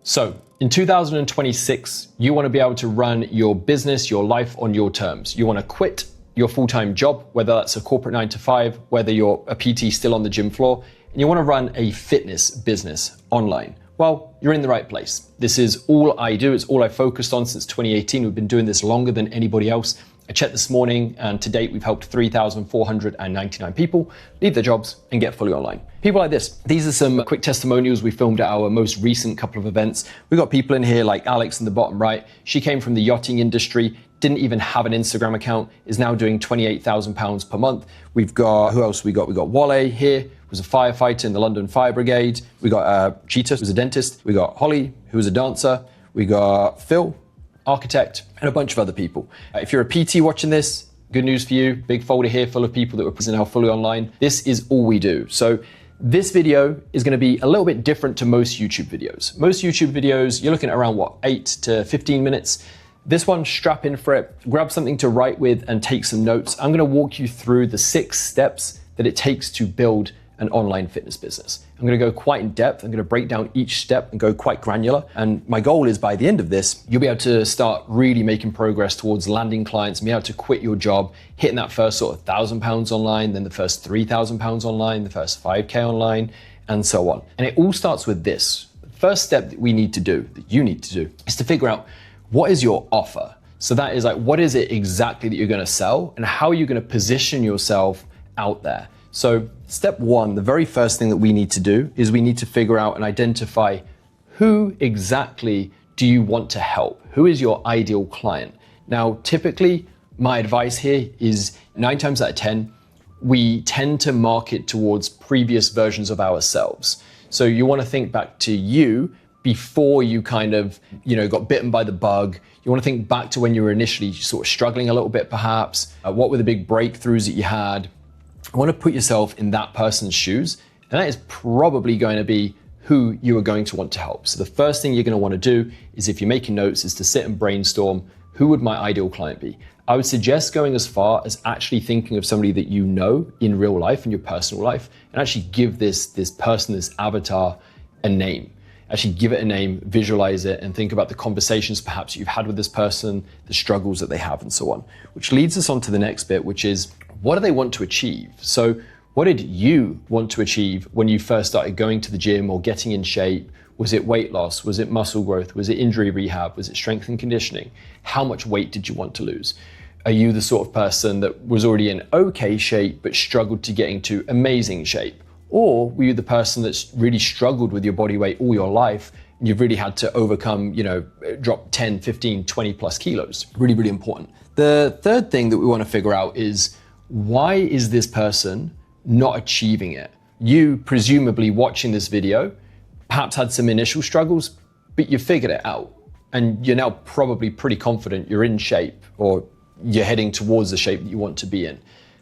So in 2026, you want to be able to run your business, your life on your terms. You want to quit your full-time job, whether that's a corporate 9 to 5, whether you're a PT still on the gym floor, and you want to run a fitness business online. Well, you're in the right place. This is all I do. It's all I've focused on since 2018. We've been doing this longer than anybody else. I checked this morning, and to date, we've helped 3,499 people leave their jobs and get fully online. People like this. These are some quick testimonials we filmed at our most recent couple of events. We've got people in here like Alex in the bottom right. She came from the yachting industry, didn't even have an Instagram account, is now doing £28,000 per month. We've got, who else we got? We got Wale here, who's a firefighter in the London Fire Brigade. We got Cheetah, who's a dentist. We got Holly, who is a dancer. We got Phil, architect, and a bunch of other people. If you're a PT watching this, good news for you. Big folder here full of people that were now fully online. This is all we do. So this video is going to be a little bit different to most YouTube videos. Most YouTube videos, you're looking at around 8 to 15 minutes. This one, strap in for it, grab something to write with and take some notes. I'm going to walk you through the 6 steps that it takes to build an online fitness business. I'm going to go quite in depth. I'm going to break down each step and go quite granular. And my goal is by the end of this, you'll be able to start really making progress towards landing clients and be able to quit your job, hitting that first sort of £1,000 online, then the first £3,000 online, the first 5K online, and so on. And it all starts with this. The first step that we need to do, that you need to do, is to figure out what is your offer. So that is like, what is it exactly that you're going to sell and how are you going to position yourself out there? So step 1, the very first thing that we need to do is we need to figure out and identify who exactly do you want to help? Who is your ideal client? Now, typically, my advice here is 9 times out of 10, we tend to market towards previous versions of ourselves. So you want to think back to you before you kind of, got bitten by the bug. You want to think back to when you were initially sort of struggling a little bit, perhaps. What were the big breakthroughs that you had? I want to put yourself in that person's shoes, and that is probably going to be who you are going to want to help. So the first thing you're going to want to do is, if you're making notes, is to sit and brainstorm, who would my ideal client be? I would suggest going as far as actually thinking of somebody that you know in real life, in your personal life, and actually give this person, this avatar, a name. Actually give it a name, visualize it, and think about the conversations perhaps you've had with this person, the struggles that they have, and so on. Which leads us on to the next bit, which is, what do they want to achieve? So what did you want to achieve when you first started going to the gym or getting in shape? Was it weight loss? Was it muscle growth? Was it injury rehab? Was it strength and conditioning? How much weight did you want to lose? Are you the sort of person that was already in okay shape but struggled to get into amazing shape? Or were you the person that's really struggled with your body weight all your life and you've really had to overcome, drop 10, 15, 20 plus kilos? Really, really important. The third thing that we want to figure out is, why is this person not achieving it? You, presumably watching this video, perhaps had some initial struggles, but you figured it out. And you're now probably pretty confident you're in shape, or you're heading towards the shape that you want to be in.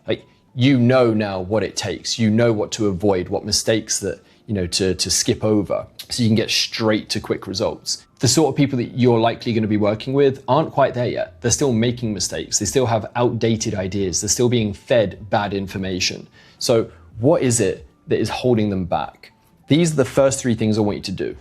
Like, you know now what it takes. You know what to avoid, what mistakes that, to skip over, so you can get straight to quick results. The sort of people that you're likely going to be working with aren't quite there yet. They're still making mistakes. They still have outdated ideas. They're still being fed bad information. So what is it that is holding them back? These are the first 3 things I want you to do.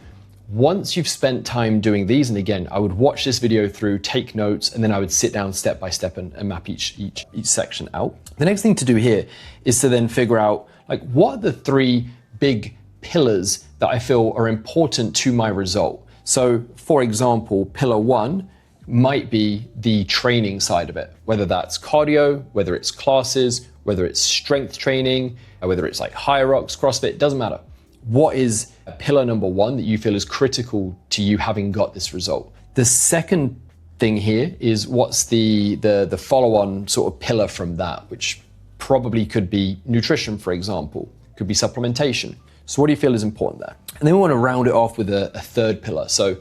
Once you've spent time doing these, and again, I would watch this video through, take notes, and then I would sit down step by step and map each section out. The next thing to do here is to then figure out, what are the 3 big pillars that I feel are important to my result? So, for example, pillar 1 might be the training side of it, whether that's cardio, whether it's classes, whether it's strength training, whether it's like high rocks, CrossFit, doesn't matter. What is pillar number 1 that you feel is critical to you having got this result? The second thing here is, what's the follow-on sort of pillar from that, which probably could be nutrition, for example, could be supplementation. So what do you feel is important there? And then we want to round it off with a third pillar. So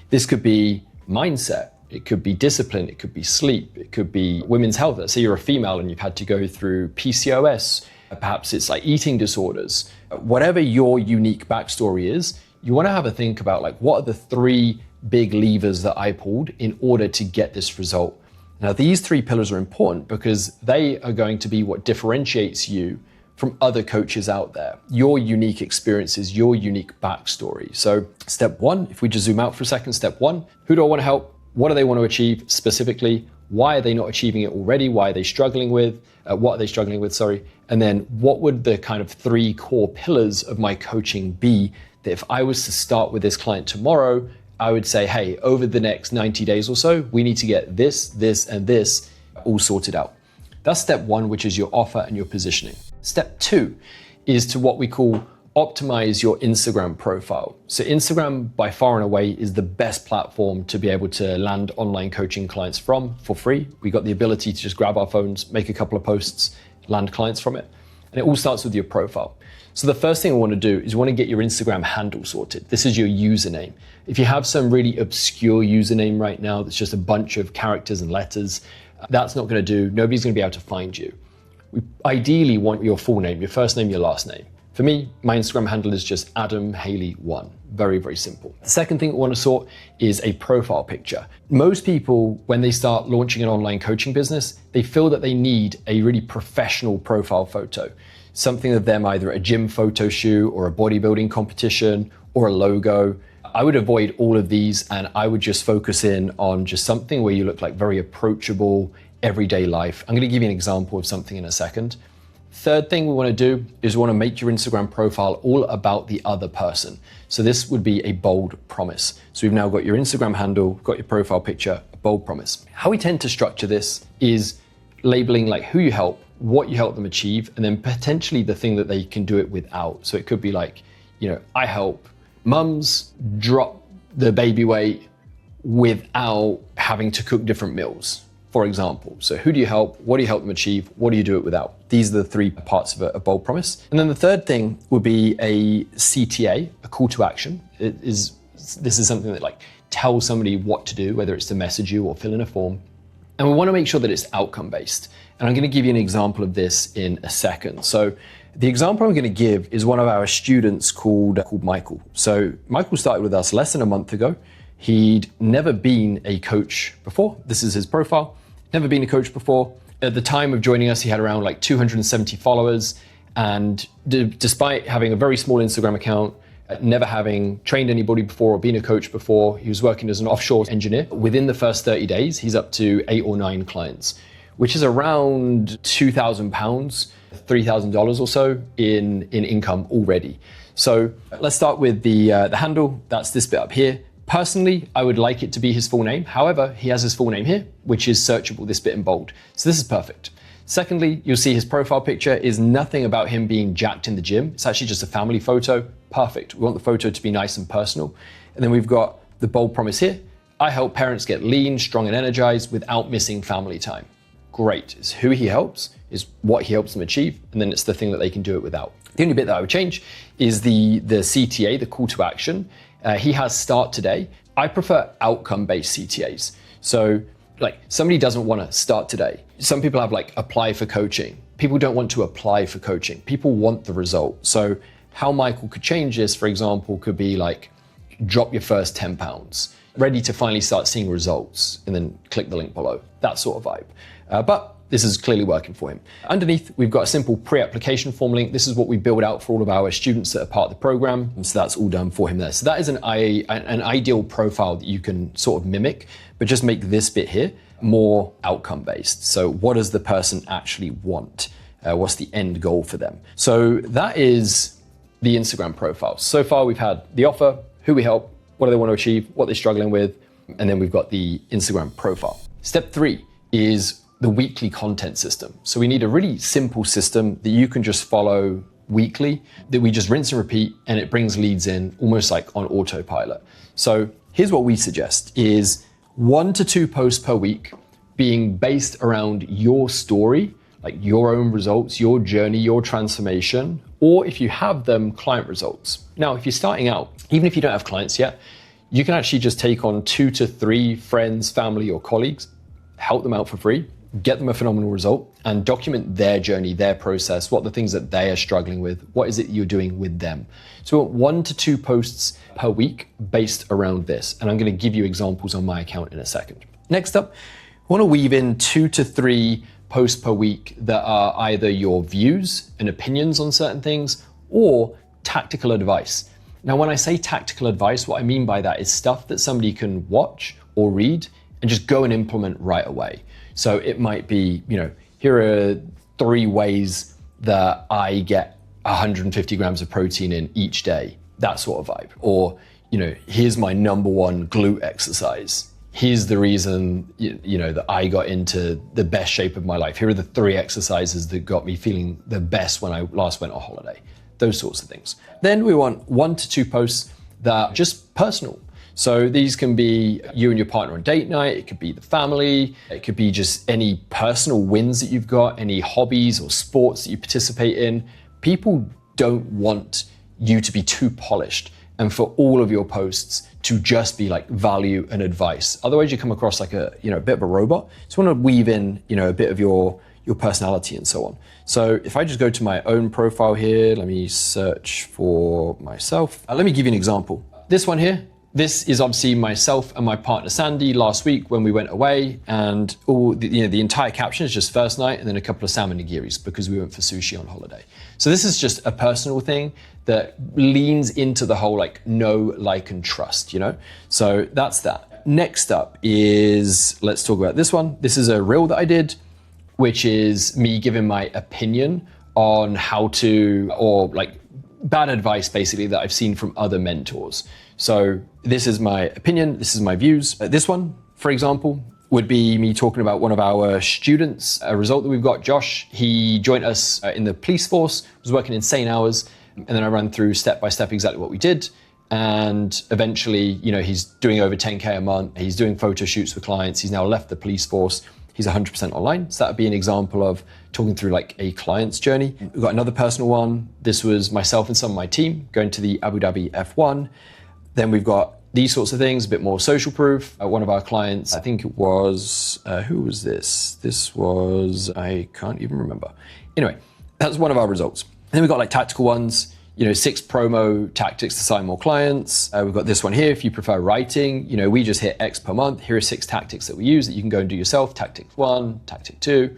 this could be mindset, it could be discipline, it could be sleep, it could be women's health. Let's say you're a female and you've had to go through PCOS, perhaps it's like eating disorders. Whatever your unique backstory is, you want to have a think about, what are the 3 big levers that I pulled in order to get this result? Now, these 3 pillars are important because they are going to be what differentiates you from other coaches out there, your unique experiences, your unique backstory. So step one, if we just zoom out for a second, step one, who do I want to help? What do they want to achieve specifically? Why are they not achieving it already? Why are they struggling with? What are they struggling with, sorry? And then what would the kind of 3 core pillars of my coaching be that if I was to start with this client tomorrow, I would say, hey, over the next 90 days or so, we need to get this, this, and this all sorted out. That's step one, which is your offer and your positioning. Step two is to what we call optimize your Instagram profile. So Instagram by far and away is the best platform to be able to land online coaching clients from for free. We got the ability to just grab our phones, make a couple of posts, land clients from it. And it all starts with your profile. So the first thing I want to do is you want to get your Instagram handle sorted. This is your username. If you have some really obscure username right now that's just a bunch of characters and letters, that's not going to do. Nobody's going to be able to find you. We ideally want your full name, your first name, your last name. For me, my Instagram handle is just Adam Haley 1. Very, very simple. The second thing we want to sort is a profile picture. Most people, when they start launching an online coaching business, they feel that they need a really professional profile photo. Something of them either at a gym photo shoot or a bodybuilding competition or a logo. I would avoid all of these and I would just focus in on just something where you look like very approachable, everyday life. I'm going to give you an example of something in a second. Third thing we want to do is we want to make your Instagram profile all about the other person. So this would be a bold promise. So we've now got your Instagram handle, got your profile picture, a bold promise. How we tend to structure this is labeling like who you help, what you help them achieve, and then potentially the thing that they can do it without. So it could be like, I help mums drop the baby weight without having to cook different meals, for example. So who do you help? What do you help them achieve? What do you do it without? These are the 3 parts of a bold promise. And then the third thing would be a CTA, a call to action. This is something that tells somebody what to do, whether it's to message you or fill in a form. And we want to make sure that it's outcome based. And I'm going to give you an example of this in a second. So the example I'm going to give is one of our students called Michael. So Michael started with us less than a month ago. He'd never been a coach before. This is his profile. Never been a coach before. At the time of joining us, he had around 270 followers. And despite having a very small Instagram account, never having trained anybody before or been a coach before, he was working as an offshore engineer. Within the first 30 days, he's up to 8 or 9 clients, which is around £2,000, $3,000 or so in income already. So let's start with the handle. That's this bit up here. Personally, I would like it to be his full name. However, he has his full name here, which is searchable, this bit in bold. So this is perfect. Secondly, you'll see his profile picture is nothing about him being jacked in the gym. It's actually just a family photo. Perfect. We want the photo to be nice and personal. And then we've got the bold promise here. I help parents get lean, strong, and energized without missing family time. Great. It's who he helps, is what he helps them achieve, and then it's the thing that they can do it without. The only bit that I would change is the CTA, the call to action. He has start today. I prefer outcome-based CTAs. So somebody doesn't want to start today. Some people have apply for coaching. People don't want to apply for coaching. People want the result. So how Michael could change this, for example, could be drop your first 10 pounds, ready to finally start seeing results, and then click the link below. That sort of vibe. But this is clearly working for him. Underneath, we've got a simple pre-application form link. This is what we build out for all of our students that are part of the program. So that's all done for him there. So that is an ideal profile that you can sort of mimic, but just make this bit here more outcome-based. So what does the person actually want? What's the end goal for them? So that is the Instagram profile. So far, we've had the offer, who we help, what do they want to achieve, what they're struggling with, and then we've got the Instagram profile. Step 3 is the weekly content system. So we need a really simple system that you can just follow weekly, that we just rinse and repeat, and it brings leads in almost like on autopilot. So here's what we suggest is 1 to 2 posts per week being based around your story, like your own results, your journey, your transformation, or if you have them, client results. Now, if you're starting out, even if you don't have clients yet, you can actually just take on 2 to 3 friends, family, or colleagues, help them out for free, get them a phenomenal result, and document their journey, their process, what the things that they are struggling with, what is it you're doing with them. So we want 1 to 2 posts per week based around this. And I'm going to give you examples on my account in a second. Next up, I want to weave in 2 to 3 posts per week that are either your views and opinions on certain things or tactical advice. Now, when I say tactical advice, what I mean by that is stuff that somebody can watch or read and just go and implement right away. So it might be, here are 3 ways that I get 150 grams of protein in each day, that sort of vibe. Or, here's my number 1 glute exercise. Here's the reason, that I got into the best shape of my life. Here are the 3 exercises that got me feeling the best when I last went on holiday. Those sorts of things. Then we want 1 to 2 posts that are just personal. So these can be you and your partner on date night, it could be the family, it could be just any personal wins that you've got, any hobbies or sports that you participate in. People don't want you to be too polished and for all of your posts to just be like value and advice. Otherwise you come across like a bit of a robot. So you want to weave in, a bit of your personality and so on. So if I just go to my own profile here, let me search for myself. Let me give you an example. This one here, this is obviously myself and my partner Sandy last week when we went away, and all the entire caption is just first night and then a couple of salmon nigiris because we went for sushi on holiday. So this is just a personal thing that leans into the whole like know, like, and trust, So that's that. Next up is, let's talk about this one. This is a reel that I did, which is me giving my opinion on how to, or like bad advice basically that I've seen from other mentors. So this is my opinion, this is my views. This one, for example, would be me talking about one of our students, a result that we've got, Josh. He joined us in the police force, was working insane hours, and then I ran through step by step exactly what we did. And eventually, he's doing over 10K a month, he's doing photo shoots for clients, he's now left the police force. He's 100% online. So that would be an example of talking through like a client's journey. We've got another personal one. This was myself and some of my team going to the Abu Dhabi F1. Then we've got these sorts of things, a bit more social proof. One of our clients, I think it was, who was this? This was, I can't even remember. Anyway, that's one of our results. And then we've got like tactical ones, 6 promo tactics to sign more clients. We've got this one here. If you prefer writing, we just hit X per month. Here are 6 tactics that we use that you can go and do yourself. Tactic 1, tactic 2.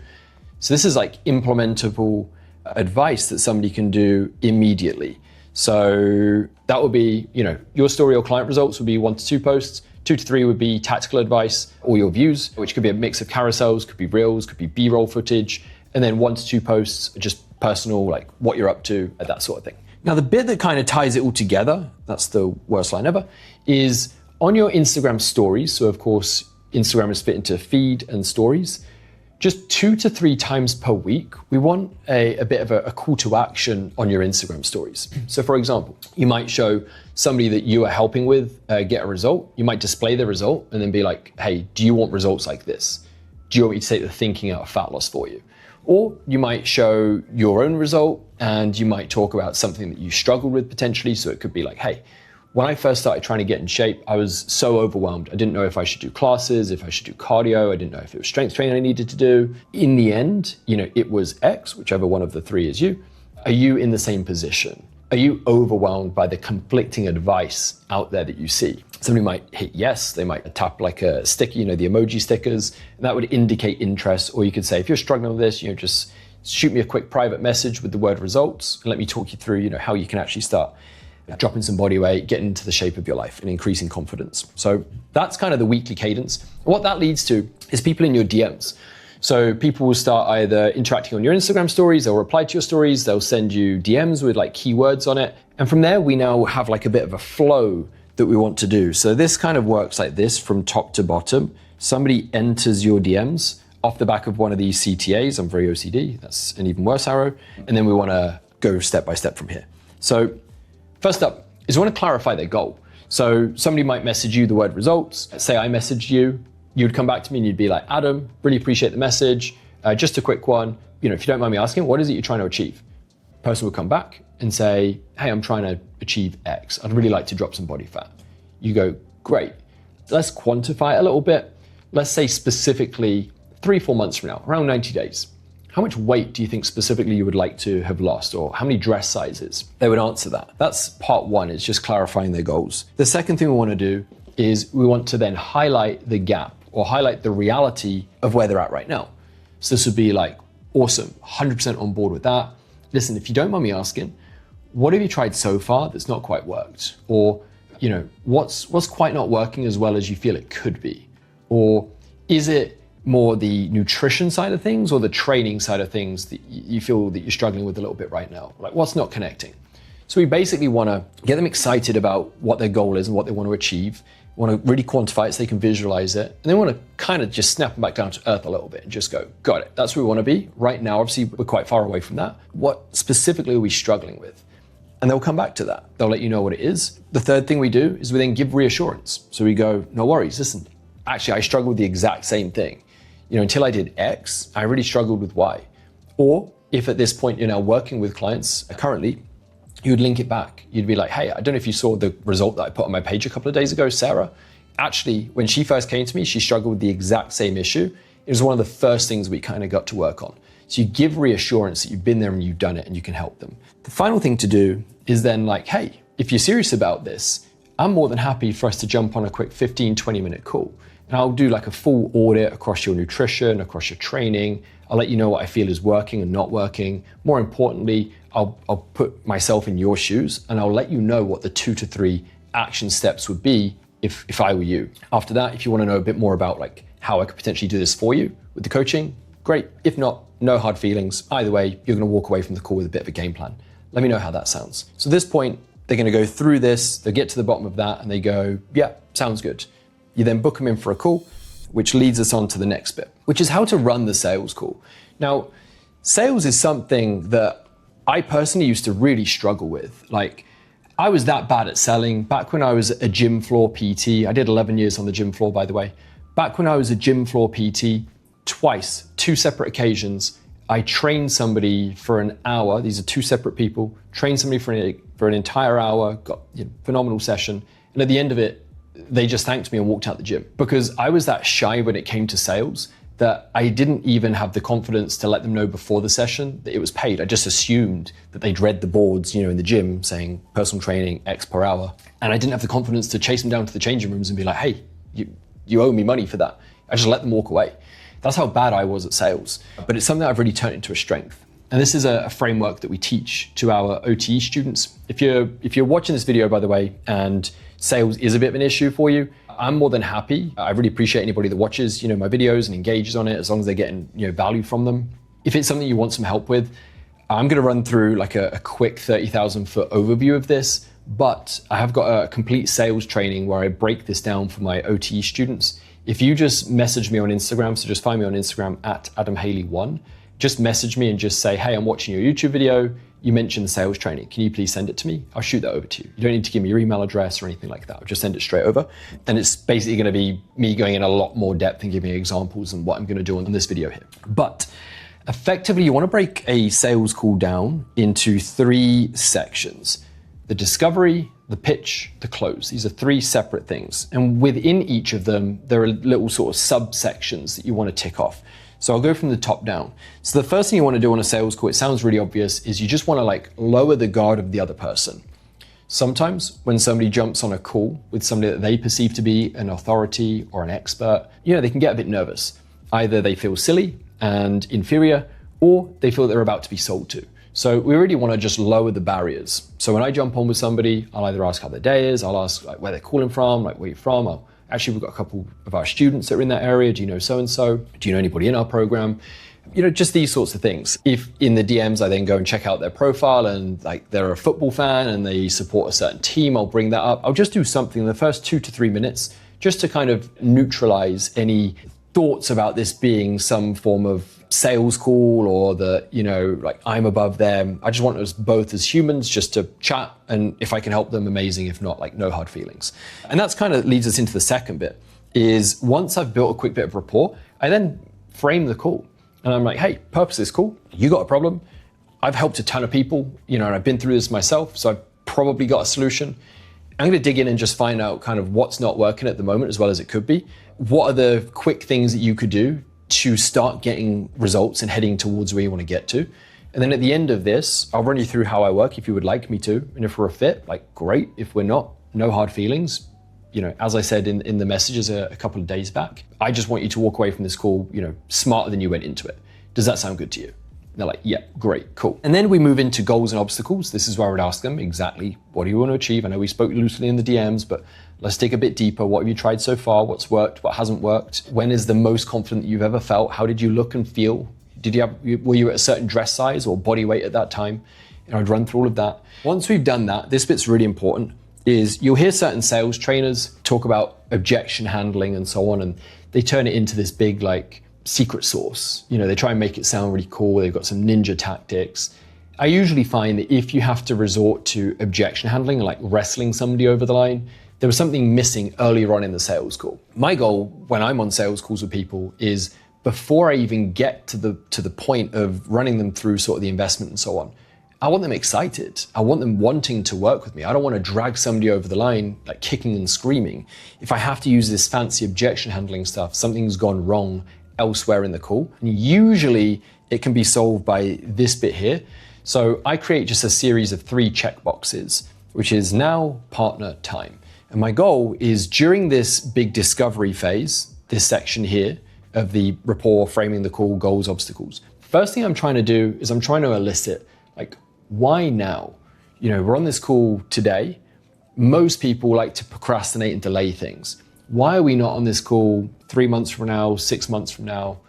So this is like implementable advice that somebody can do immediately. So that would be, your story or client results would be 1 to 2 posts. 2 to 3 would be tactical advice or your views, which could be a mix of carousels, could be reels, could be B-roll footage. And then 1 to 2 posts, just personal, like what you're up to, that sort of thing. Now, the bit that kind of ties it all together, that's the worst line ever, is on your Instagram stories. So of course, Instagram is split into feed and stories. Just 2 to 3 times per week, we want a bit of a call to action on your Instagram stories. So for example, you might show somebody that you are helping with get a result. You might display the result and then be like, hey, do you want results like this? Do you want me to take the thinking out of fat loss for you? Or you might show your own result and you might talk about something that you struggled with potentially. So it could be like, hey, when I first started trying to get in shape, I was so overwhelmed. I didn't know if I should do classes, if I should do cardio. I didn't know if it was strength training I needed to do. In the end, it was X, whichever one of the 3 is you. Are you in the same position? Are you overwhelmed by the conflicting advice out there that you see? Somebody might hit yes, they might tap like a sticky, the emoji stickers, and that would indicate interest. Or you could say, if you're struggling with this, just shoot me a quick private message with the word results and let me talk you through, how you can actually start dropping some body weight, getting into the shape of your life and increasing confidence. So that's kind of the weekly cadence. What that leads to is people in your DMs. So people will start either interacting on your Instagram stories, they'll reply to your stories, they'll send you DMs with like keywords on it. And from there, we now have like a bit of a flow that we want to do. So this kind of works like this from top to bottom. Somebody enters your DMs off the back of one of these CTAs. I'm very OCD, that's an even worse arrow. And then we want to go step by step from here. So first up is we want to clarify their goal. So somebody might message you the word results. Say I messaged you, you'd come back to me and you'd be like, Adam, really appreciate the message. Just a quick one. If you don't mind me asking, what is it you're trying to achieve? Person would come back and say, hey, I'm trying to achieve X. I'd really like to drop some body fat. You go, great. Let's quantify it a little bit. Let's say specifically 3-4 months from now, around 90 days. How much weight do you think specifically you would like to have lost, or how many dress sizes? They would answer that. That's part 1, is just clarifying their goals. The second thing we want to do is we want to then highlight the gap or highlight the reality of where they're at right now. So this would be like, awesome, 100% on board with that. Listen, if you don't mind me asking, what have you tried so far that's not quite worked? Or, what's quite not working as well as you feel it could be? Or is it more the nutrition side of things or the training side of things that you feel that you're struggling with a little bit right now? Like, what's not connecting? So we basically want to get them excited about what their goal is and what they want to achieve. We want to really quantify it so they can visualize it. And then we want to kind of just snap them back down to earth a little bit and just go, got it. That's where we want to be. Right now, obviously, we're quite far away from that. What specifically are we struggling with? And they'll come back to that. They'll let you know what it is. The third thing we do is we then give reassurance. So we go, no worries, listen, actually, I struggle with the exact same thing. Until I did X, I really struggled with Y. Or if at this point you're now working with clients currently, you would link it back. You'd be like, hey, I don't know if you saw the result that I put on my page a couple of days ago, Sarah. Actually, when she first came to me, she struggled with the exact same issue. It was one of the first things we kind of got to work on. So you give reassurance that you've been there and you've done it and you can help them. The final thing to do is then like, hey, if you're serious about this, I'm more than happy for us to jump on a quick 15, 20-minute call. And I'll do like a full audit across your nutrition, across your training. I'll let you know what I feel is working and not working. More importantly, I'll put myself in your shoes and I'll let you know what the 2 to 3 action steps would be if I were you. After that, if you want to know a bit more about like how I could potentially do this for you with the coaching, great. If not, no hard feelings. Either way, you're going to walk away from the call with a bit of a game plan. Let me know how that sounds. So at this point, they're going to go through this, they'll get to the bottom of that and they go, yeah, sounds good. You then book them in for a call, which leads us on to the next bit, which is how to run the sales call. Now, sales is something that I personally used to really struggle with. Like, I was that bad at selling. Back when I was a gym floor PT, I did 11 years on the gym floor, by the way. Back when I was a gym floor PT, twice, 2 separate occasions, I trained somebody for an hour. These are 2 separate people. Trained somebody for an entire hour, got phenomenal session. And at the end of it, they just thanked me and walked out the gym because I was that shy when it came to sales that I didn't even have the confidence to let them know before the session that it was paid. I just assumed that they'd read the boards, in the gym saying personal training X per hour. And I didn't have the confidence to chase them down to the changing rooms and be like, hey, you owe me money for that. I just let them walk away. That's how bad I was at sales. But it's something I've really turned into a strength. And this is a framework that we teach to our OTE students. If you're watching this video, by the way, and sales is a bit of an issue for you, I'm more than happy. I really appreciate anybody that watches, my videos and engages on it as long as they're getting, value from them. If it's something you want some help with, I'm going to run through like a quick 30,000 foot overview of this, but I have got a complete sales training where I break this down for my OTE students. If you just message me on Instagram, so just find me on Instagram at AdamHaley1, just message me and just say, hey, I'm watching your YouTube video. You mentioned sales training. Can you please send it to me? I'll shoot that over to you. You don't need to give me your email address or anything like that. I'll just send it straight over. And it's basically going to be me going in a lot more depth and giving examples and what I'm going to do on this video here. But effectively, you want to break a sales call down into 3 sections: the discovery, the pitch, the close. These are 3 separate things. And within each of them, there are little sort of subsections that you want to tick off. So I'll go from the top down. So the first thing you want to do on a sales call, it sounds really obvious, is you just want to lower the guard of the other person. Sometimes when somebody jumps on a call with somebody that they perceive to be an authority or an expert, they can get a bit nervous. Either they feel silly and inferior, or they feel they're about to be sold to. So we really want to just lower the barriers. So when I jump on with somebody, I'll either ask how their day is, I'll ask where they're calling from, where you're from. Actually, we've got a couple of our students that are in that area. Do you know so-and-so? Do you know anybody in our program? Just these sorts of things. If in the DMs, I then go and check out their profile and they're a football fan and they support a certain team, I'll bring that up. I'll just do something in the first 2 to 3 minutes just to kind of neutralize any thoughts about this being some form of sales call or that, I'm above them. I just want us both as humans just to chat. And if I can help them, amazing. If not, no hard feelings. And that's kind of leads us into the second bit is once I've built a quick bit of rapport, I then frame the call. And I'm like, hey, purpose is cool. You got a problem. I've helped a ton of people, and I've been through this myself. So I've probably got a solution. I'm going to dig in and just find out kind of what's not working at the moment as well as it could be. What are the quick things that you could do to start getting results and heading towards where you want to get to? And then at the end of this, I'll run you through how I work if you would like me to. And if we're a fit, great. If we're not, no hard feelings. As I said in the messages a couple of days back, I just want you to walk away from this call, smarter than you went into it. Does that sound good to you? And they're like, yeah, great, cool. And then we move into goals and obstacles. This is where I would ask them exactly, what do you want to achieve? I know we spoke loosely in the DMs, but let's dig a bit deeper. What have you tried so far? What's worked? What hasn't worked? When is the most confident you've ever felt? How did you look and feel? Were you at a certain dress size or body weight at that time? And I'd run through all of that. Once we've done that, this bit's really important, is you'll hear certain sales trainers talk about objection handling and so on, and they turn it into this big like secret sauce. They try and make it sound really cool. They've got some ninja tactics. I usually find that if you have to resort to objection handling, like wrestling somebody over the line, there was something missing earlier on in the sales call. My goal when I'm on sales calls with people is before I even get to the point of running them through sort of the investment and so on, I want them excited. I want them wanting to work with me. I don't want to drag somebody over the line, like kicking and screaming. If I have to use this fancy objection handling stuff, something's gone wrong elsewhere in the call. And usually it can be solved by this bit here. So I create just a series of 3 checkboxes, which is now partner time. And my goal is during this big discovery phase, this section here of the rapport, framing the call, goals, obstacles. First thing I'm trying to do is I'm trying to elicit, like, why now? We're on this call today. Most people like to procrastinate and delay things. Why are we not on this call 3 months from now, 6 months from now?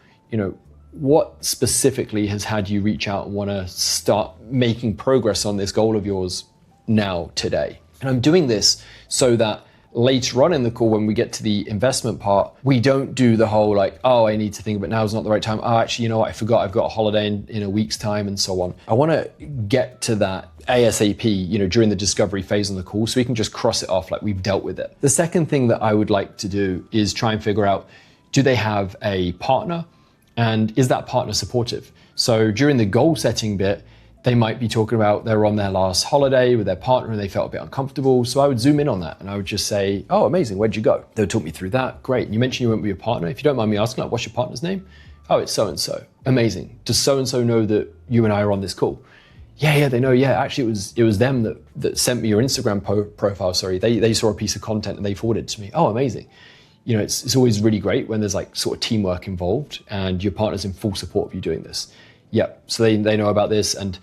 What specifically has had you reach out and want to start making progress on this goal of yours now, today? And I'm doing this so that later on in the call, when we get to the investment part, we don't do the whole like, oh, I need to think, but now's not the right time. Oh, actually, you know what? I forgot I've got a holiday in a week's time and so on. I want to get to that ASAP, during the discovery phase on the call, so we can just cross it off like we've dealt with it. The second thing that I would like to do is try and figure out, do they have a partner? And is that partner supportive? So during the goal setting bit, they might be talking about they're on their last holiday with their partner and they felt a bit uncomfortable. So I would zoom in on that and I would just say, oh, amazing, where'd you go? They would talk me through that. Great. And you mentioned you went with your partner. If you don't mind me asking, like, what's your partner's name? Oh, it's so-and-so. Amazing. Does so-and-so know that you and I are on this call? Yeah, they know. Yeah, actually it was them that sent me your Instagram profile. Sorry, they saw a piece of content and they forwarded it to me. Oh, amazing. It's always really great when there's like sort of teamwork involved and your partner's in full support of you doing this. Yeah, so they know about this. And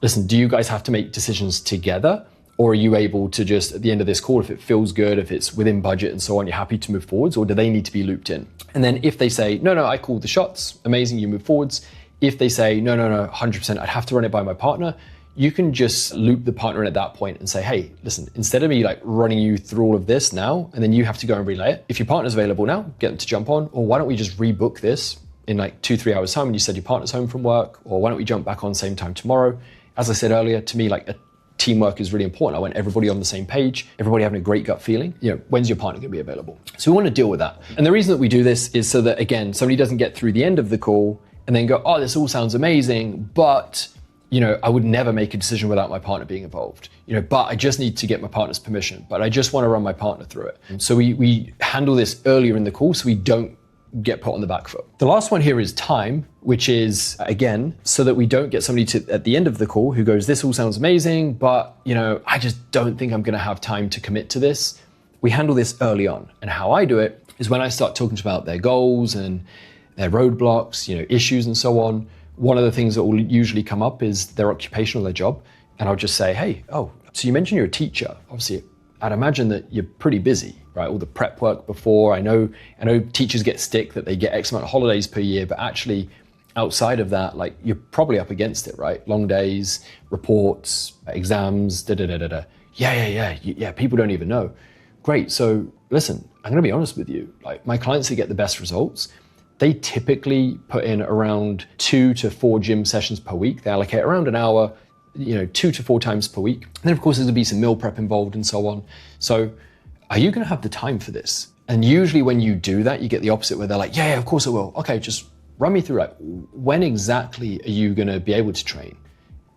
listen, do you guys have to make decisions together? Or are you able to just, at the end of this call, if it feels good, if it's within budget and so on, you're happy to move forwards? Or do they need to be looped in? And then if they say, no, I called the shots, amazing, you move forwards. If they say, no, 100%, I'd have to run it by my partner, you can just loop the partner in at that point and say, hey, listen, instead of me like running you through all of this now, and then you have to go and relay it, if your partner's available now, get them to jump on, or why don't we just rebook this in like 2-3 hours time, and you said your partner's home from work, or why don't we jump back on same time tomorrow? As I said earlier, to me, like teamwork is really important. I want everybody on the same page, everybody having a great gut feeling. When's your partner gonna be available? So we want to deal with that. And the reason that we do this is so that, again, somebody doesn't get through the end of the call and then go, oh, this all sounds amazing, but I would never make a decision without my partner being involved. But I just need to get my partner's permission, but I just want to run my partner through it. And so we handle this earlier in the call so we don't get put on the back foot. The last one here is time, which is, again, so that we don't get somebody to, at the end of the call, who goes, this all sounds amazing, but I just don't think I'm going to have time to commit to this. We handle this early on. And how I do it is when I start talking about their goals and their roadblocks, issues and so on. One of the things that will usually come up is their occupation or their job. And I'll just say, hey, so you mentioned you're a teacher. Obviously, I'd imagine that you're pretty busy, right? All the prep work before. I know teachers get stick that they get X amount of holidays per year, but actually outside of that, like you're probably up against it, right? Long days, reports, exams, Yeah, people don't even know. Great, so listen, I'm gonna be honest with you. Like my clients that get the best results, they typically put in around 2 to 4 gym sessions per week. They allocate around an hour, 2 to 4 times per week. And then of course there's gonna be some meal prep involved and so on. So are you gonna have the time for this? And usually when you do that, you get the opposite where they're like, yeah, of course I will. Okay, just run me through like, when exactly are you gonna be able to train?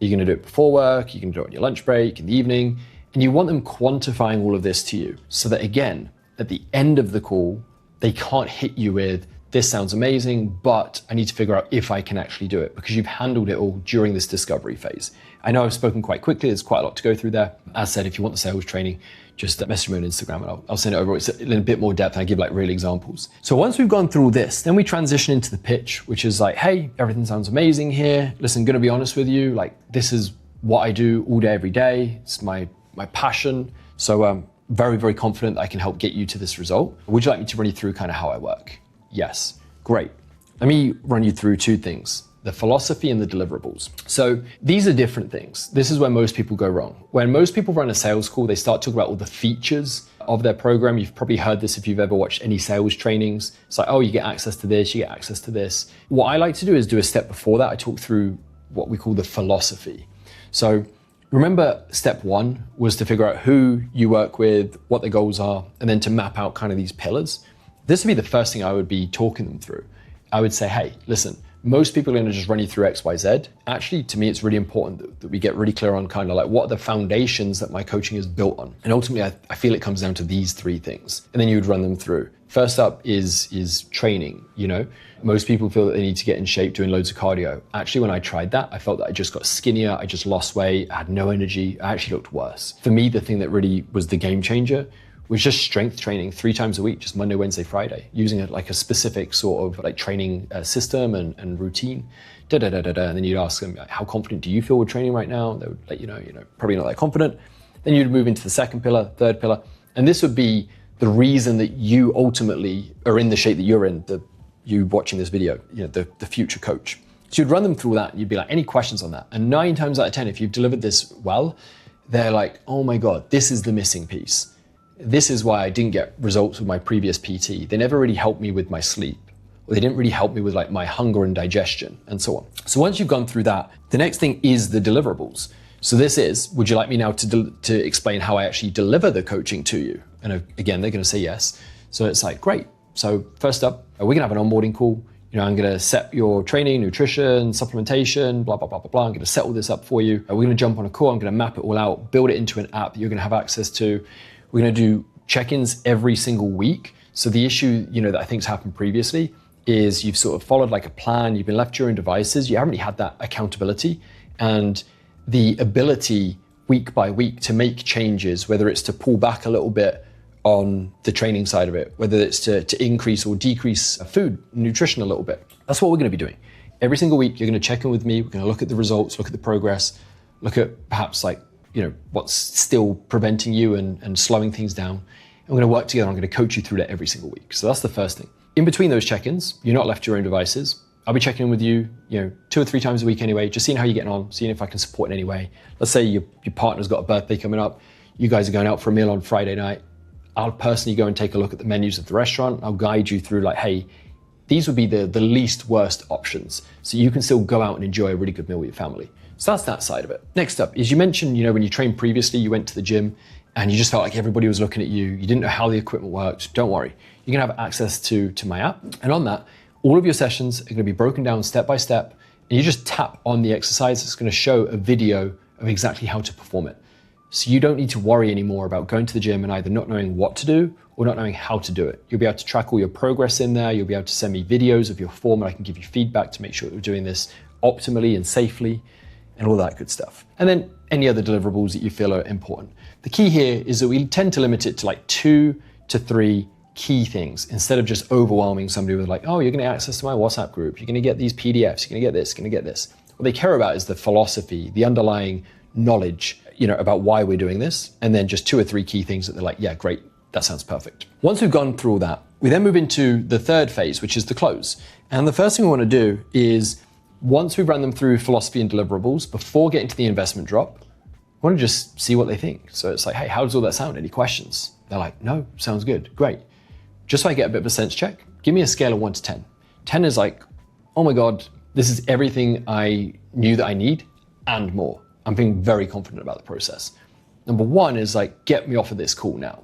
Are you gonna do it before work? Are you gonna do it on your lunch break, in the evening? And you want them quantifying all of this to you so that again, at the end of the call, they can't hit you with, this sounds amazing, but I need to figure out if I can actually do it, because you've handled it all during this discovery phase. I know I've spoken quite quickly. There's quite a lot to go through there. As said, if you want the sales training, just message me on Instagram and I'll send it over. It's in a bit more depth and I give like real examples. So once we've gone through all this, then we transition into the pitch, which is like, hey, everything sounds amazing here. Listen, I'm gonna be honest with you. Like, this is what I do all day, every day. It's my passion. So I'm very, very confident that I can help get you to this result. Would you like me to run you through kind of how I work? Yes, great. Let me run you through two things: the philosophy and the deliverables. So these are different things. This is where most people go wrong. When most people run a sales call, they start talking about all the features of their program. You've probably heard this if you've ever watched any sales trainings. It's like, oh, you get access to this, you get access to this. What I like to do is do a step before that. I talk through what we call the philosophy. So remember, step one was to figure out who you work with, what their goals are, and then to map out kind of these pillars. This would be the first thing I would be talking them through. I would say, hey, listen, most people are going to just run you through X, Y, Z. Actually, to me, it's really important that we get really clear on kind of like what are the foundations that my coaching is built on. And ultimately, I feel it comes down to these three things. And then you would run them through. First up is training. You know, most people feel that they need to get in shape doing loads of cardio. Actually, when I tried that, I felt that I just got skinnier. I just lost weight. I had no energy. I actually looked worse. For me, the thing that really was the game changer was just strength training 3 times a week, just Monday, Wednesday, Friday, using it like a specific sort of like training system and routine. And then you'd ask them, how confident do you feel with training right now? They would let you know, probably not that confident. Then you'd move into the second pillar, third pillar. And this would be the reason that you ultimately are in the shape that you're in, you watching this video, the future coach. So you'd run them through that and you'd be like, any questions on that? And 9 times out of 10, if you've delivered this well, they're like, oh my God, this is the missing piece. This is why I didn't get results with my previous PT. They never really helped me with my sleep, or they didn't really help me with like my hunger and digestion and so on. So once you've gone through that, the next thing is the deliverables. So this is, would you like me now to explain how I actually deliver the coaching to you? And again, they're going to say yes. So it's like, great. So first up, we're going to have an onboarding call. I'm going to set your training, nutrition, supplementation, blah, blah, blah, blah, blah. I'm going to set all this up for you. We're going to jump on a call. I'm going to map it all out, build it into an app that you're going to have access to. We're going to do check-ins every single week. So the issue, that I think's happened previously is you've sort of followed like a plan, you've been left to your own devices, you haven't really had that accountability and the ability week by week to make changes, whether it's to pull back a little bit on the training side of it, whether it's to increase or decrease food, nutrition a little bit. That's what we're going to be doing. Every single week, you're going to check in with me. We're going to look at the results, look at the progress, look at perhaps like, what's still preventing you and slowing things down. And we're going to work together. I'm going to coach you through that every single week. So that's the first thing. In between those check-ins, you're not left to your own devices. I'll be checking in with you, 2 or 3 times a week anyway, just seeing how you're getting on, seeing if I can support in any way. Let's say your partner's got a birthday coming up. You guys are going out for a meal on Friday night. I'll personally go and take a look at the menus of the restaurant. I'll guide you through like, hey, these would be the least worst options. So you can still go out and enjoy a really good meal with your family. So that's that side of it. Next up is you mentioned, when you trained previously, you went to the gym and you just felt like everybody was looking at you. You didn't know how the equipment worked. Don't worry. You're gonna have access to my app. And on that, all of your sessions are gonna be broken down step by step. And you just tap on the exercise. It's gonna show a video of exactly how to perform it. So you don't need to worry anymore about going to the gym and either not knowing what to do or not knowing how to do it. You'll be able to track all your progress in there. You'll be able to send me videos of your form and I can give you feedback to make sure that we're doing this optimally and safely and all that good stuff. And then any other deliverables that you feel are important. The key here is that we tend to limit it to like 2 to 3 key things instead of just overwhelming somebody with like, oh, you're gonna get access to my WhatsApp group. You're gonna get these PDFs. You're gonna get this, you're gonna get this. What they care about is the philosophy, the underlying knowledge, about why we're doing this. And then just 2 or 3 key things that they're like, yeah, great. That sounds perfect. Once we've gone through all that, we then move into the third phase, which is the close. And the first thing we want to do is once we've run them through philosophy and deliverables, before getting to the investment drop, I want to just see what they think. So it's like, hey, how does all that sound? Any questions? They're like, no, sounds good, great. Just so I get a bit of a sense check, give me a scale of 1 to 10. 10 is like, oh my God, this is everything I knew that I need and more. I'm feeling very confident about the process. Number 1 is like, get me off of this call now.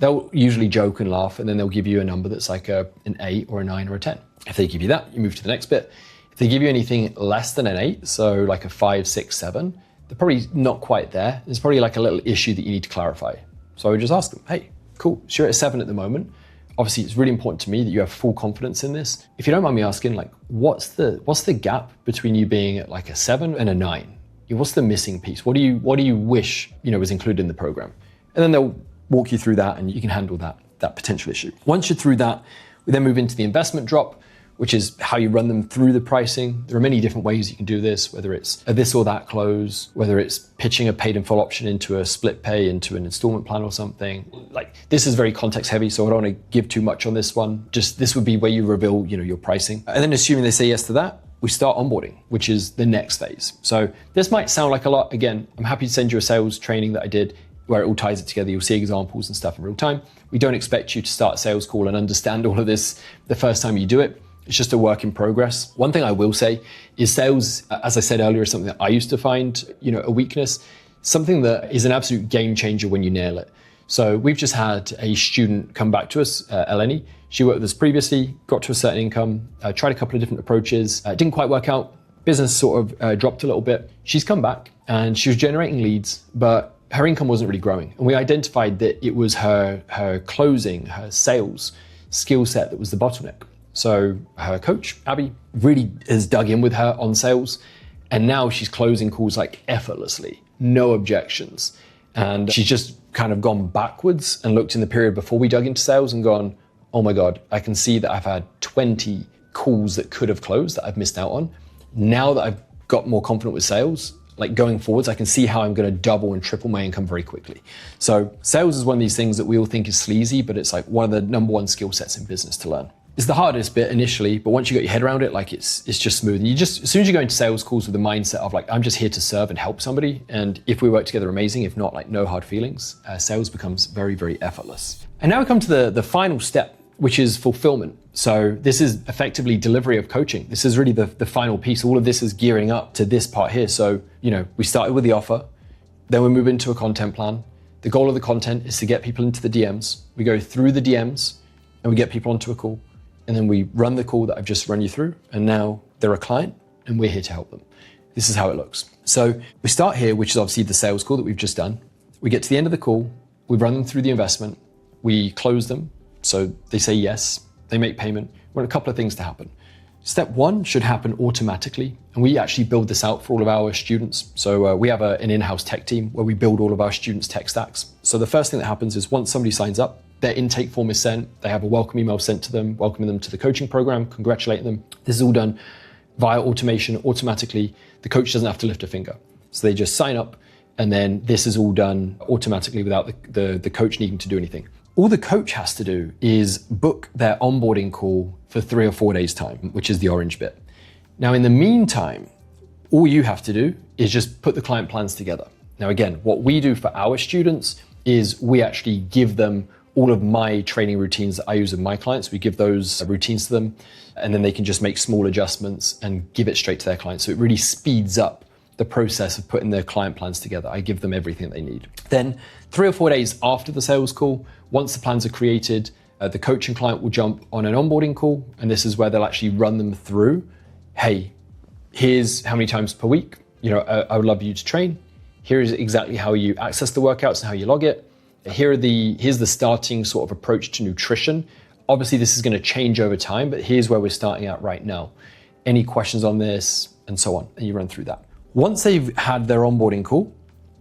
They'll usually joke and laugh and then they'll give you a number that's like an 8 or a 9 or a 10. If they give you that, you move to the next bit. If they give you anything less than an 8, so like a 5, 6, 7, they're probably not quite there. There's probably like a little issue that you need to clarify. So I would just ask them, hey, cool, so you're at a 7 at the moment. Obviously, it's really important to me that you have full confidence in this. If you don't mind me asking, like, what's the gap between you being at like a 7 and a 9? What's the missing piece? What do you wish, was included in the program? And then they'll walk you through that and you can handle that potential issue. Once you're through that, we then move into the investment drop, which is how you run them through the pricing. There are many different ways you can do this, whether it's a this or that close, whether it's pitching a paid in full option into a split pay, into an installment plan or something. Like, this is very context heavy, so I don't want to give too much on this one. Just this would be where you reveal, your pricing. And then assuming they say yes to that, we start onboarding, which is the next phase. So this might sound like a lot. Again, I'm happy to send you a sales training that I did where it all ties it together. You'll see examples and stuff in real time. We don't expect you to start a sales call and understand all of this the first time you do it. It's just a work in progress. One thing I will say is sales, as I said earlier, is something that I used to find, a weakness, something that is an absolute game changer when you nail it. So we've just had a student come back to us, Eleni. She worked with us previously, got to a certain income, tried a couple of different approaches, didn't quite work out. Business sort of dropped a little bit. She's come back and she was generating leads, but her income wasn't really growing. And we identified that it was her closing, her sales skill set that was the bottleneck. So her coach, Abby, really has dug in with her on sales. And now she's closing calls like effortlessly, no objections. And she's just kind of gone backwards and looked in the period before we dug into sales and gone, oh my God, I can see that I've had 20 calls that could have closed that I've missed out on. Now that I've got more confident with sales, like going forwards, I can see how I'm going to double and triple my income very quickly. So sales is one of these things that we all think is sleazy, but it's like one of the number one skill sets in business to learn. It's the hardest bit initially, but once you got your head around it, like it's just smooth. And as soon as you go into sales calls with the mindset of like, I'm just here to serve and help somebody. And if we work together, amazing. If not, like no hard feelings, sales becomes very, very effortless. And now we come to the final step, which is fulfillment. So this is effectively delivery of coaching. This is really the final piece. All of this is gearing up to this part here. So, we started with the offer, then we move into a content plan. The goal of the content is to get people into the DMs. We go through the DMs and we get people onto a call. And then we run the call that I've just run you through. And now they're a client and we're here to help them. This is how it looks. So we start here, which is obviously the sales call that we've just done. We get to the end of the call. We run them through the investment. We close them. So they say yes, they make payment. We want a couple of things to happen. Step 1 should happen automatically. And we actually build this out for all of our students. So we have an in-house tech team where we build all of our students' tech stacks. So the first thing that happens is once somebody signs up, their intake form is sent. They have a welcome email sent to them, welcoming them to the coaching program, congratulating them. This is all done via automation, automatically. The coach doesn't have to lift a finger. So they just sign up, and then this is all done automatically without the coach needing to do anything. All the coach has to do is book their onboarding call for 3 or 4 days' time, which is the orange bit. Now, in the meantime, all you have to do is just put the client plans together. Now, again, what we do for our students is we actually give them all of my training routines that I use with my clients. We give those routines to them, and then they can just make small adjustments and give it straight to their clients. So it really speeds up the process of putting their client plans together. I give them everything they need. Then 3 or 4 days after the sales call, once the plans are created, the coach and client will jump on an onboarding call. And this is where they'll actually run them through, hey, here's how many times per week, I would love you to train. Here is exactly how you access the workouts and how you log it. Here's the starting sort of approach to nutrition. Obviously, this is going to change over time, but here's where we're starting at right now. Any questions on this, and so on, and you run through that. Once they've had their onboarding call,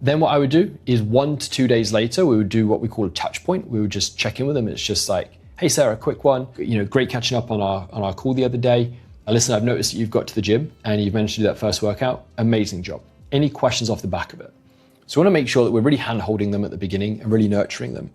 then what I would do is 1 to 2 days later, we would do what we call a touch point. We would just check in with them. It's just like, hey, Sarah, quick one. Great catching up on our call the other day. Listen, I've noticed that you've got to the gym and you've managed to do that first workout. Amazing job. Any questions off the back of it? So we want to make sure that we're really hand-holding them at the beginning and really nurturing them.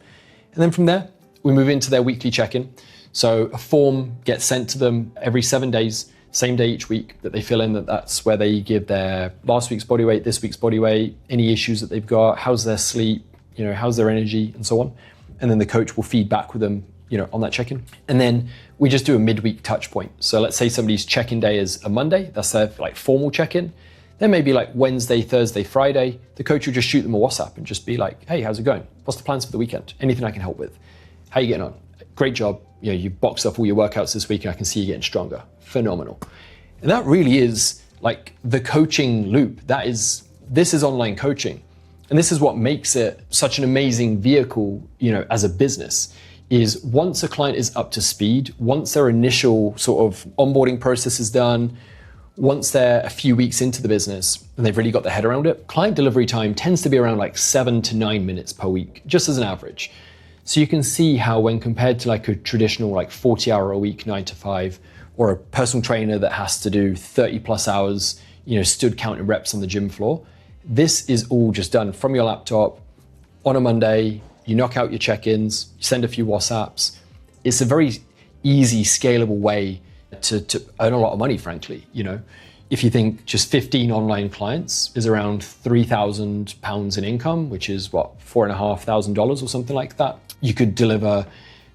And then from there, we move into their weekly check-in. So a form gets sent to them every 7 days, same day each week, that they fill in. That's where they give their last week's body weight, this week's body weight, any issues that they've got, how's their sleep, how's their energy, and so on. And then the coach will feed back with them, on that check-in. And then we just do a midweek touch point. So let's say somebody's check-in day is a Monday, that's their formal check-in. Then maybe Wednesday, Thursday, Friday, the coach will just shoot them a WhatsApp and just be like, hey, how's it going? What's the plans for the weekend? Anything I can help with? How are you getting on? Great job. You've boxed off all your workouts this week and I can see you getting stronger. Phenomenal. And that really is the coaching loop. This is online coaching. And this is what makes it such an amazing vehicle, as a business, is once a client is up to speed, once their initial sort of onboarding process is done, once they're a few weeks into the business and they've really got their head around it, client delivery time tends to be around like 7 to 9 minutes per week, just as an average. So you can see how when compared to like a traditional like 40-hour a week, 9 to 5, or a personal trainer that has to do 30 plus hours, stood counting reps on the gym floor, this is all just done from your laptop on a Monday. You knock out your check-ins, you send a few WhatsApps. It's a very easy, scalable way to earn a lot of money, frankly. If you think just 15 online clients is around £3,000 in income, which is what, $4,500 or something like that. You could deliver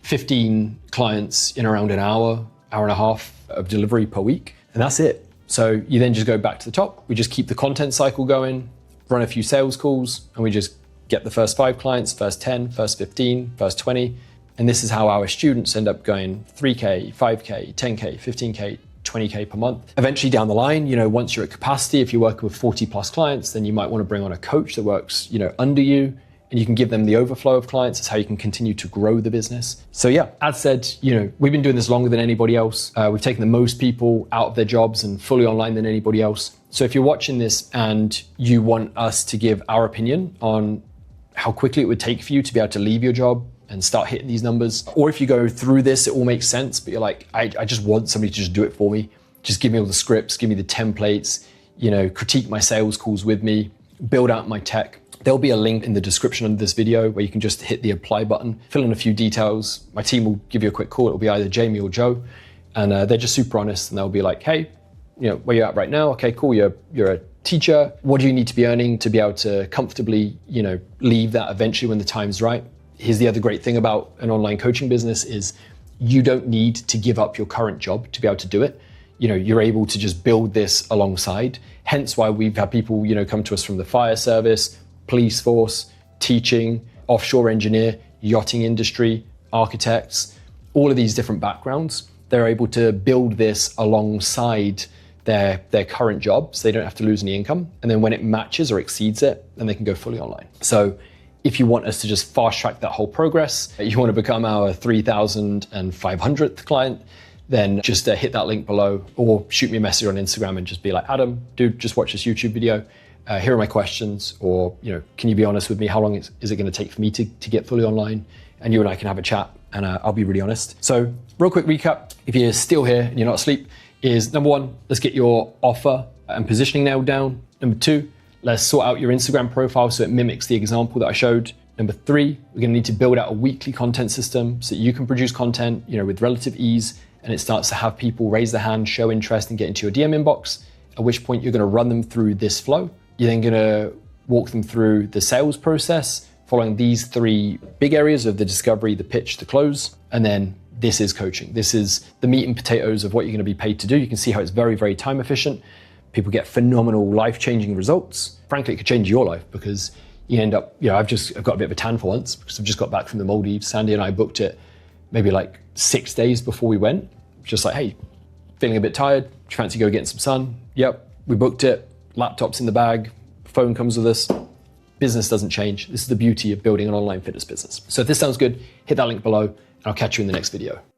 15 clients in around an hour and a half of delivery per week, and that's it. So you then just go back to the top. We just keep the content cycle going, run a few sales calls, and we just get the first 5 clients, first 10, first 15, first 20. And this is how our students end up going 3K, 5K, 10K, 15K, 20K per month. Eventually down the line, once you're at capacity, if you're working with 40 plus clients, then you might want to bring on a coach that works, under you, and you can give them the overflow of clients. That's how you can continue to grow the business. So yeah, as said, we've been doing this longer than anybody else. We've taken the most people out of their jobs and fully online than anybody else. So if you're watching this and you want us to give our opinion on how quickly it would take for you to be able to leave your job and start hitting these numbers, or if you go through this, it all makes sense, but you're like, I just want somebody to just do it for me. Just give me all the scripts, give me the templates, critique my sales calls with me, build out my tech. There'll be a link in the description of this video where you can just hit the apply button, fill in a few details. My team will give you a quick call. It'll be either Jamie or Joe. And they're just super honest, and they'll be like, hey, where you're at right now? Okay, cool. You're a teacher. What do you need to be earning to be able to comfortably, leave that eventually when the time's right? Here's the other great thing about an online coaching business is you don't need to give up your current job to be able to do it. You're able to just build this alongside. Hence why we've had people, come to us from the fire service, police force, teaching, offshore engineer, yachting industry, architects, all of these different backgrounds. They're able to build this alongside their current jobs. They don't have to lose any income. And then when it matches or exceeds it, then they can go fully online. So if you want us to just fast track that whole progress, you want to become our 3,500th client, then just hit that link below or shoot me a message on Instagram and just be like, Adam, dude, just watch this YouTube video. Here are my questions, or can you be honest with me? How long is it going to take for me to get fully online? And you and I can have a chat, and I'll be really honest. So real quick recap, if you're still here and you're not asleep, is number 1, let's get your offer and positioning nailed down. Number 2, let's sort out your Instagram profile so it mimics the example that I showed. Number 3, we're going to need to build out a weekly content system so that you can produce content, with relative ease, and it starts to have people raise their hand, show interest, and get into your DM inbox, at which point you're going to run them through this flow. You're then going to walk them through the sales process, following these 3 big areas of the discovery, the pitch, the close, and then this is coaching. This is the meat and potatoes of what you're going to be paid to do. You can see how it's very, very time efficient. People get phenomenal life-changing results. Frankly, it could change your life because you end up, I've got a bit of a tan for once because I've just got back from the Maldives. Sandy and I booked it maybe like 6 days before we went. Just like, hey, feeling a bit tired, do you fancy go getting some sun? Yep, we booked it. Laptop's in the bag, phone comes with us. Business doesn't change. This is the beauty of building an online fitness business. So if this sounds good, hit that link below, and I'll catch you in the next video.